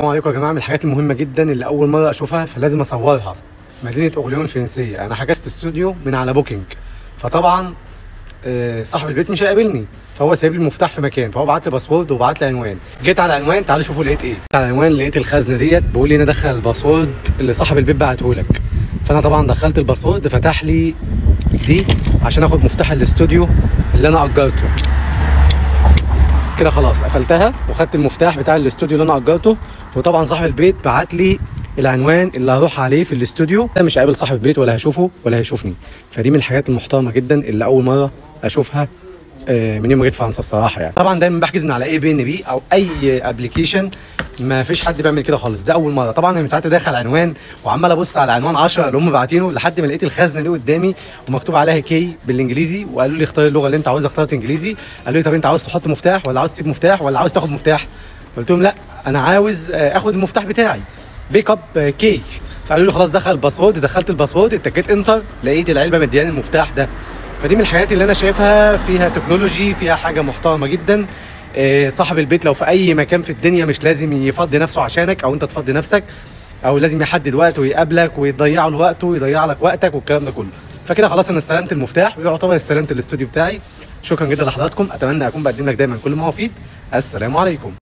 السلام عليكم يا جماعه. من الحاجات المهمه جدا اللي اول مره اشوفها فلازم اصورها مدينه اورليون الفرنسيه. انا حجزت استوديو من على بوكينج، فطبعا صاحب البيت مش هيقابلني، فهو سايب لي المفتاح في مكان، فهو بعت لي باسورد وبعت لي عنوان. جيت على العنوان، تعالوا شوفوا لقيت ايه. على العنوان لقيت الخزنه ديت بيقول لي ندخل الباسورد اللي صاحب البيت بعته لك. فانا طبعا دخلت الباسورد، فتح لي دي عشان اخد مفتاح الاستوديو اللي انا اجرته. كده خلاص قفلتها وخدت المفتاح بتاع الاستوديو اللي انا اجرته. وطبعا صاحب البيت بعت لي العنوان اللي هروح عليه في الاستوديو. انا مش هقابل صاحب البيت ولا هشوفه ولا هيشوفني، فدي من الحاجات المحترمه جدا اللي اول مره اشوفها من يوم ما جيت فرنسا بصراحه. يعني طبعا دايما بحجز من على اي بي ان بي او اي ابلكيشن، ما فيش حد بيعمل كده خالص، ده اول مره. طبعا انا من ساعتها داخل عنوان وعمال ابص على عنوان 10 اللي هم باعتينه لحد ما لقيت الخزنه دي قدامي ومكتوب عليها كي بالانجليزي، وقالوا لي اختار اللغه اللي انت عاوزها. اخترت انجليزي. قالوا لي طب انت عاوز تحط مفتاح ولا عاوز تسيب مفتاح ولا عاوز تاخد مفتاح؟ قلت لهم لا، انا عاوز اخد المفتاح بتاعي بيك اب كي. فقالوا لي خلاص دخل الباسورد. دخلت الباسورد، اتكيت انتر، لقيت العلبه مدياني المفتاح ده. فدي من الحاجات اللي انا شايفها فيها تكنولوجي، فيها حاجه محترمه جدا. صاحب البيت لو في اي مكان في الدنيا مش لازم يفضي نفسه عشانك او انت تفضي نفسك، او لازم يحدد وقت ويقابلك ويضيع له وقته ويضيع لك وقتك والكلام ده كله. فكده خلاص انا استلمت المفتاح ويعتبر استلمت الاستوديو بتاعي. شكرا جدا لحضراتكم، اتمنى اكون بقدم لك دايما كل ما هو مفيد. السلام عليكم.